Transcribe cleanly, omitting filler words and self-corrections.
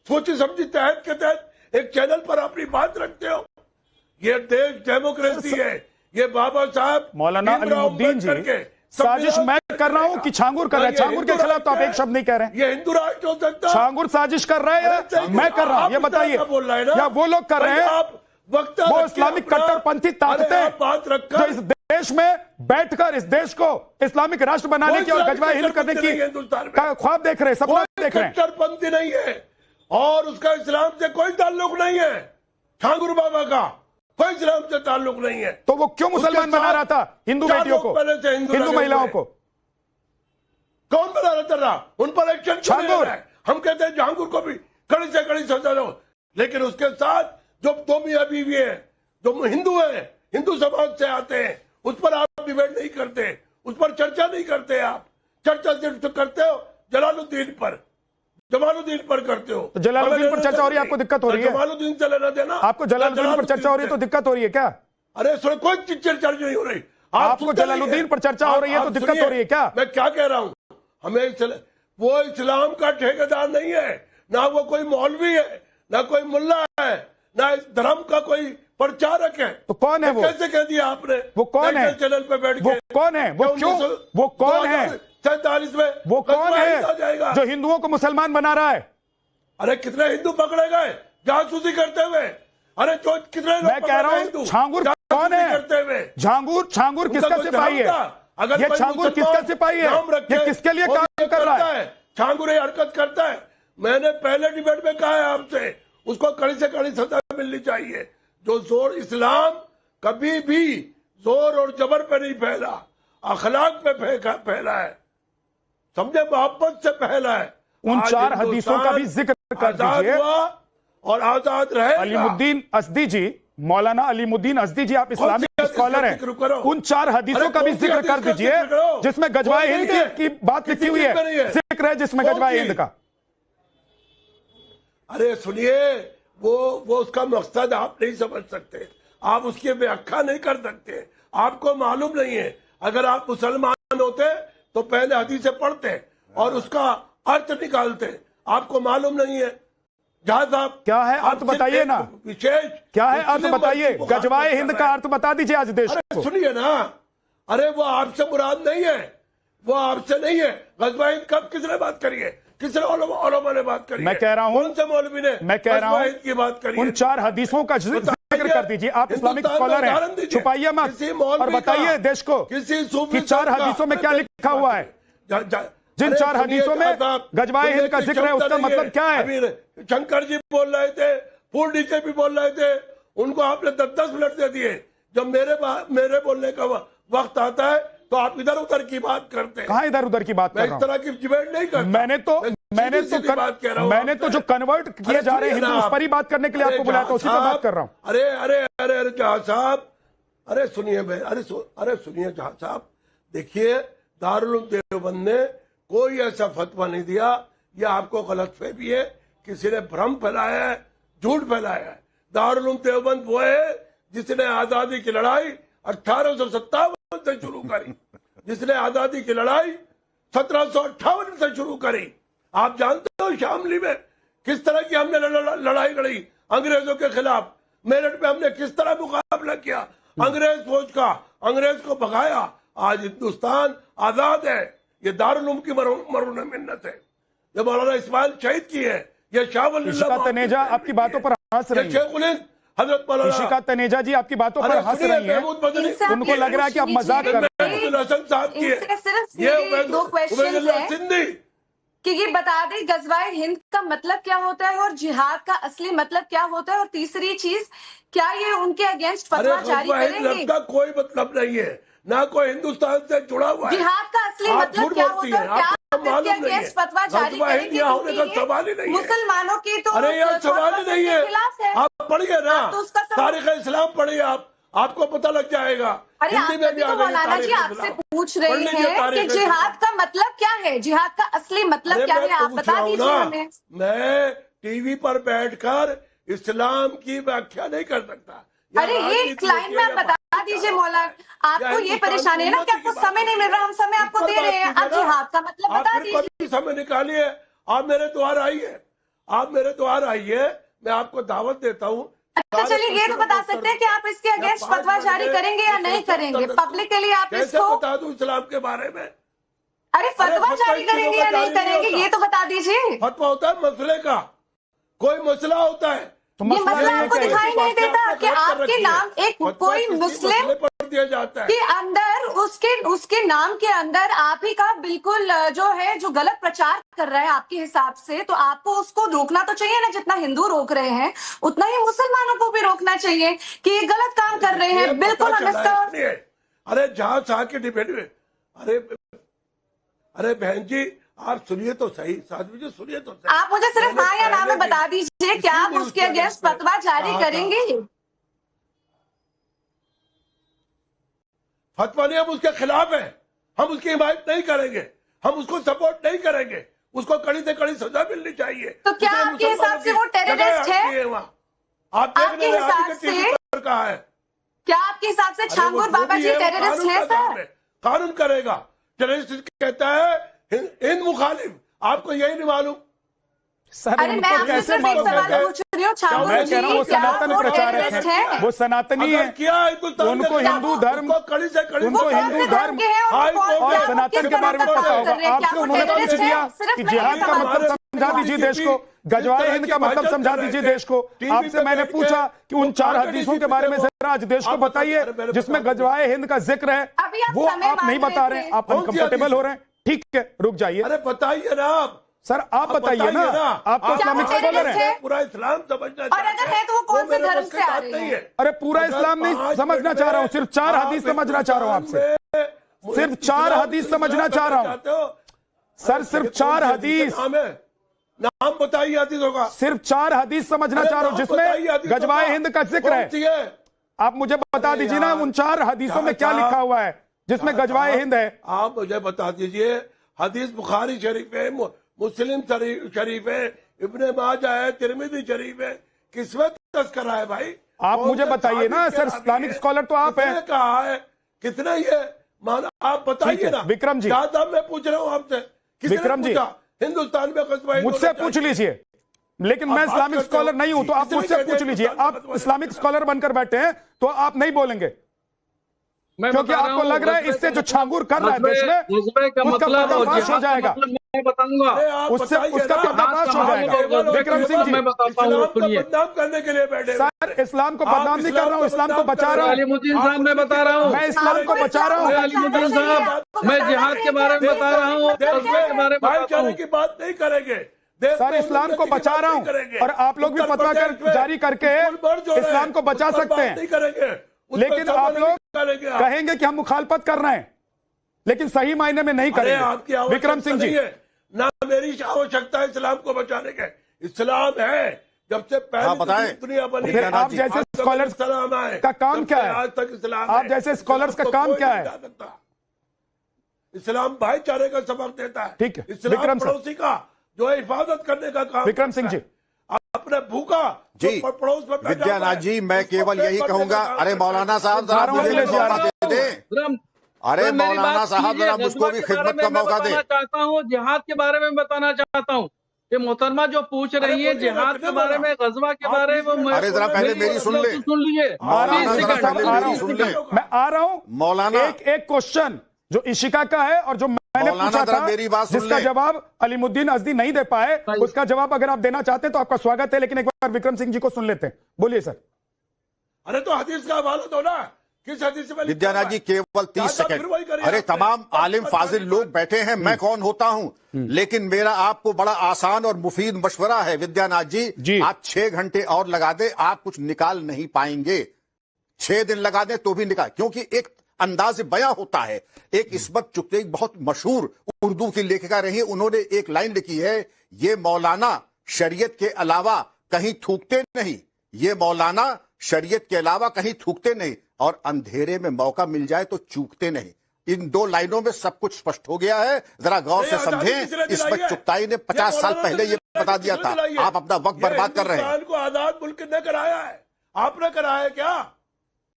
सोची समझी तहत के तहत एक चैनल पर अपनी बात रखते हो। ये देश डेमोक्रेसी है। ये बाबा साहब मौलाना अलीमुद्दीन जी, साजिश मैं कर रहा हूं कि छांगुर कर रहा है? छांगुर के खिलाफ तो आप एक शब्द नहीं कह रहे हैं। ये हिंदू राष्ट्र हो सकता है? छांगुर साजिश कर रहा है या मैं कर रहा हूं, ये बताइए। या वो लोग कर रहे हैं, वो इस्लामिक कट्टरपंथी ताकतें जो इस देश में बैठकर इस देश को इस्लामिक राष्ट्र बनाने की और गजवा हिंद करने की ख्वाब देख रहे हैं, सपना देख रहे हैं। कट्टरपंथी नहीं है और उसका इस्लाम से कोई ताल्लुक नहीं है। छांगुर बाबा का कोई इस्लाम से ताल्लुक नहीं है। तो वो क्यों मुसलमान बना रहा था हिंदू बेटियों को, हिंदू महिलाओं को? कौन बना रहा? उन पर एक्शन छांगुर। हम कहते हैं छांगुर को भी कड़ी से कड़ी सजा दो, लेकिन उसके साथ जो दो मियां बीवी है, जो हिंदू है, हिंदू समाज से आते हैं, उस पर आप डिबेट नहीं करते, उस पर चर्चा नहीं करते। आप चर्चा सिर्फ करते हो जलालुद्दीन पर, जमालुद्दीन पर करते हो। तो जलालुद्दीन पर चर्चा हो रही है, आपको दिक्कत हो रही है? जमालुद्दीन से लेना देना आपको जलालुद्दीन पर चर्चा हो रही है तो दिक्कत हो रही है क्या? अरे सुनो, कोई चर्चा नहीं हो रही। आपको जलालुद्दीन पर चर्चा हो रही है तो दिक्कत हो रही है क्या? मैं क्या कह रहा हूं, हमें वो इस्लाम का ठेकेदार नहीं है, ना वो कोई मौलवी है, ना कोई मुल्ला है, ना इस धर्म का कोई प्रचारक है। तो कौन है वो? कैसे कह दिया आपने? वो कौन है? चैनल पे बैठ के वो कौन है? वो क्यों? वो कौन है? 47 में वो कौन है जो हिंदुओं को मुसलमान बना रहा है? अरे कितने हिंदू पकड़े गए जासूसी करते हुए? अरे जो कितने मैं कह रहा हूं, छांगुर कौन है? करते हुए छांगुर किसका सिपाही है? अगर ये छांगुर किसका सिपाही है? ये किसके लिए काम कर रहा है? छांगुर ये हरकत करता है। मैंने पहले डिबेट में कहा है आपसे, उसको कड़ी से कड़ी सजा मिलनी चाहिए। जो जोर इस्लाम कभी भी जोर और जबर पे नहीं फैला, अखलाक पे फैला है, समझे, मोहब्बत से फैला है। उन 4 हदीसों का भी जिक्र कर दीजिए और आजाद रहे। अलीमुद्दीन अस्दी जी, मौलाना अलीमुद्दीन अस्दी जी, आप इस्लामिक स्कॉलर हैं, उन 4 हदीसों का भी जिक्र कर दीजिए जिसमें गजवाए हिंद की बात लिखी हुई है, जिक्र है जिसमें गजवाए हिंद का। अरे सुनिए, वो उसका मकसद आप नहीं समझ सकते, आप उसकी व्याख्या नहीं कर सकते, आपको मालूम नहीं है। अगर आप मुसलमान होते तो पहले हदीसें पढ़ते और उसका अर्थ निकालते, आपको मालूम नहीं है। जहां साहब क्या है अर्थ बताइए ना, विशेष क्या है अर्थ बताइए, गजवाए हिंद का अर्थ बता दीजिए आज देश को। सुनिए ना, अरे वो आपसे मुराद नहीं है, वो आपसे नहीं है। गजवाए हिंद कब किसने बात करी है? किसने उलमा ने बात करी? मैं कह रहा हूं, कौन से मौलवी ने? मैं कह रहा हूं की बात करी। उन 4 हदीसों का जिक्र कर दीजिए। आप इस्लामिक स्कॉलर हैं, छुपाइए मत और बताइए देश को कि 4 हदीसों में क्या लिखा हुआ है। जिन 4 हदीसों में गजवाए हिंद का जिक्र है उसका मतलब क्या है? शंकर जी बोल रहे थे, फूल डीजे भी बोल रहे थे, उनको आपने 10-10 मिनट दे दिए। जब मेरे बोलने का वक्त आता है तो आप इधर उधर की बात करते हैं। कहाँ इधर उधर की बात कर रहा हूं? इस तरह की डिबेट नहीं करता। मैंने तो जो कन्वर्ट किए जा रहे हैं हिंदू, उस पर ही बात करने के लिए आपको बुलाया था, उसी पर बात कर रहा हूं। अरे जहां साहब, अरे सुनिए भाई, अरे सुनिए जहां साहब, देखिए दारुल उलूम देवबंद ने कोई ऐसा फतवा नहीं दिया, यह आपको गलतफहमी है, किसी ने भ्रम फैलाया है, झूठ फैलाया है। दारुल उलूम देवबंद वो है जिसने आजादी की लड़ाई 1857 से शुरू करी, जिसने आजादी की लड़ाई 1758 से शुरू करी। आप जानते हो शामली में किस तरह की हमने लड़ाई लड़ी अंग्रेजों के खिलाफ। मेरठ में हमने किस तरह मुकाबला किया अंग्रेज फौज का, अंग्रेज को भगाया। आज हिंदुस्तान आजाद है। ये दारुल उलूम की मरून मिन्नत है, ये मौलाना इस्माइल शहीद की है, ये शाह वली इशिका तनेजा आपकी बातों पर हंस रही है। हजरत मौलाना इशिका तनेजा जी आपकी बातों पर हंस रही हैं, उनको लग रहा है कि आप मजाक कर रहे हैं। ये 2 क्वेश्चन है कि ये बता दें गजवाए हिंद का मतलब क्या होता है और जिहाद का असली मतलब क्या होता है, और तीसरी चीज, क्या ये उनके अगेंस्ट फतवा जारी करेंगे? का कोई मतलब नहीं है, ना कोई हिंदुस्तान से जुड़ा हुआ है। जिहाद का असली मतलब क्या होता है, क्या इसके अगेंस्ट फतवा जारी करेंगे? सवाल ही नहीं है। मुसलमानों की तो अरे यार सवाल ही नहीं है। आप पढ़िए ना, तारीख इस्लाम पढ़िए, आपको पता लग जाएगा। अरे आप तो मौलाना जी आपसे पूछ रहे हैं कि जिहाद का मतलब क्या है, जिहाद का असली मतलब क्या है, आप बता दीजिए हमें। मैं टीवी पर बैठकर इस्लाम की व्याख्या नहीं कर सकता। अरे एक लाइन में आप बता दीजिए मौलाना, आपको ये परेशानी है ना कि आपको समय नहीं मिल रहा, हम समय आपको दे रहे हैं, आप जिहाद का मतलब बता दीजिए। समय निकालिए, आप मेरे द्वार आइए, आप मेरे द्वार आइए, मैं आपको दावत देता हूँ। अच्छा चलिए, ये तो बता सकते हैं कि आप इसके अगेंस्ट फतवा जारी करेंगे या नहीं करेंगे? पब्लिकली आप कैसे इसको बता दूं इस्लाम के बारे में? अरे फतवा जारी करेंगे या नहीं करेंगे, ये तो बता दीजिए। फतवा होता है मसले का, कोई मसला होता है तो ये मसला आपको दिखाई नहीं देता कि आपके नाम एक कोई मुस्लिम दिया जाता है के अंदर उसके नाम के अंदर आप ही का बिल्कुल जो है जो गलत प्रचार कर रहा है आपके हिसाब से, तो आपको उसको रोकना तो चाहिए ना। जितना हिंदू रोक रहे हैं उतना ही मुसलमानों को भी रोकना चाहिए कि ये गलत काम कर रहे हैं। बिल्कुल हम इसका, अरे जहां चाह के डिबेट में, अरे बहन जी आप सुनिए तो सही, साध्वी जी सुनिए तो सही। आप मुझे सिर्फ हाँ या ना में बता दीजिए, क्या आप उसके अगेंस्ट फतवा जारी करेंगे? फतवा नहीं, हम उसके खिलाफ हैं, हम उसकी हिमायत नहीं करेंगे, हम उसको सपोर्ट नहीं करेंगे, उसको कड़ी से कड़ी सजा मिलनी चाहिए। तो क्या आपके हिसाब से वो टेररिस्ट है? आप आपके हिसाब से कहा है? क्या आपके हिसाब से छांगुर बाबा जी टेररिस्ट है सर? कानून करेगा। टेररिस्ट कहता है हिंद मुखालिफ, आपको यही नहीं मालूम? सर अरे मैं आपसे कैसे सिर्फ एक सवाल पूछ रही हूँ, छांगुर मैं कह रहा हूँ वो जी क्या सनातन वो प्रचारक टेररिस्ट है, है? वो सनातनी है, उनको हिंदू धर्म, उनको हिंदू धर्म और सनातन के बारे में पता होगा। आपसे उन्होंने पूछ दिया कि जिहाद का मतलब समझा दीजिए देश को, गजवाए हिंद का मतलब समझा दीजिए देश को। आपसे मैंने पूछा कि उन 4 हदीसों के बारे में जरा आज देश को बताइए जिसमें गजवाए हिंद का जिक्र है, वो आप नहीं बता रहे हैं, आप अनकंफर्टेबल हो रहे हैं। ठीक है, रुक जाइए। अरे बताइए ना आप सर, आप बताइए ना, आप तो इस्लामिक स्कॉलर हैं। पूरा इस्लाम समझना, और अगर है तो वो कौन से धर्म से आ रही है? अरे पूरा इस्लाम नहीं समझना चाह रहा हूँ, सिर्फ 4 हदीस समझना चाह रहा हूँ आपसे, सिर्फ 4 हदीस समझना चाह रहा हूँ सर, सिर्फ 4 हदीस। नाम बताइए हदीसों का। सिर्फ 4 हदीस समझना चाह रहा हूँ जिसमें गजवाए हिंद का जिक्र है। आप मुझे बता दीजिए ना उन 4 हदीसों में क्या लिखा हुआ है जिसमें गजवाए हिंद है। आप मुझे बता दीजिए। हदीस बुखारी शरीफ है, मुस्लिम शरीफ है, इब्ने माजा है, तिरमिजी शरीफ है, किसमें तस्करा है भाई? आप मुझे बताइए ना सर, इस्लामिक स्कॉलर तो आप हैं। कहा है कितना ये मान, आप बताइए ना। विक्रम जी, मैं पूछ रहा हूँ आपसे, विक्रम जी हिंदुस्तान में मुझसे पूछ लीजिए, लेकिन मैं इस्लामिक स्कॉलर नहीं हूं, तो आप मुझसे पूछ लीजिए। आप इस्लामिक स्कॉलर बनकर बैठे हैं तो आप नहीं बोलेंगे क्योंकि आपको लग रहा है इससे जो छांगुर कर रहा है देश में उसका पर्दाफाश हो जाएगा, मैं बताऊंगा उससे उसका पर्दाफाश हो जाएगा। विक्रम सिंह जी, मैं बताता हूँ, सुनिए। बदनाम करने के लिए बैठे सर, इस्लाम को बदनाम नहीं कर रहा हूँ, इस्लाम को बचा रहा हूँ। अलीमुद्दीन साहब मैं बता रहा हूँ, मैं इस्लाम को बचा रहा हूँ। अलीमुद्दीन साहब मैं जिहाद के बारे में बता रहा हूँ, के बारे में बताता हूँ। की बात नहीं करेंगे सर, इस्लाम को बचा रहा हूँ और आप लोग भी फतवा जारी करके इस्लाम को बचा सकते हैं, लेकिन आप लोग कहेंगे कि हम मुखालफत कर रहे हैं, लेकिन सही मायने में नहीं करेंगे। विक्रम सिंह जी, ना मेरी आवश्यकता है इस्लाम को बचाने के। इस्लाम है जब से पहले दुनिया बनी। फिर आप जैसे स्कॉलर्स का काम क्या है? आज तक इस्लाम, आप जैसे स्कॉलर्स का काम क्या है? इस्लाम भाईचारे का सबक देता है। ठीक है, इस्लाम पड़ोसी का जो है हिफाजत करने का काम। विक्रम सिंह जी, अपने भूखा जी, पड़ोस में विद्यानाथ जी, मैं केवल यही कहूंगा, अरे मौलाना साहब जरा मुझे भी मौका दे दें। अरे मौलाना साहब जरा मुझको भी खिदमत का मौका दे। चाहता हूँ जिहाद के बारे में बताना चाहता हूँ। ये मोहतरमा जो पूछ रही है जिहाद के बारे में, गजवा के बारे में, अरे जरा पहले मेरी सुन ले, सुन लीजिए। मैं आ रहा हूँ मौलाना। एक क्वेश्चन जो इशिका का है और जो मैंने पूछा था, मेरी बात सुन जिसका जवाब अलीमुद्दीन अज़दी नहीं दे पाए, उसका जवाब अगर आप देना चाहते हैं तो आपका स्वागत है, लेकिन एक बार विक्रम सिंह जी को सुन लेते हैं। बोलिए सर। अरे तो हदीस का हवाला दो ना, किस हदीस में? विद्यानाथ जी केवल 30 सेकंड। अरे तमाम आलिम फाजिल लोग बैठे हैं, मैं कौन होता हूं, लेकिन मेरा आपको बड़ा आसान और मुफीद मशवरा है विद्यानाथ जी, आप 6 घंटे और लगा दे, आप कुछ निकाल नहीं पाएंगे। 6 दिन लगा दें तो भी निकाल, क्योंकि एक अंदाज बयां होता है। एक इस्मत चुगताई बहुत मशहूर उर्दू की लेखिका रही, उन्होंने एक लाइन लिखी है, ये मौलाना शरीयत के अलावा कहीं थूकते नहीं, ये मौलाना शरीयत के अलावा कहीं थूकते नहीं, और अंधेरे में मौका मिल जाए तो चूकते नहीं। इन 2 लाइनों में सब कुछ स्पष्ट हो गया है, जरा गौर से समझें। इस्मत चुगताई ने 50 साल पहले ये बता दिया था, आप अपना वक्त बर्बाद कर रहे हैं। को आजाद मुल्क ने कराया है, आपने कराया है क्या?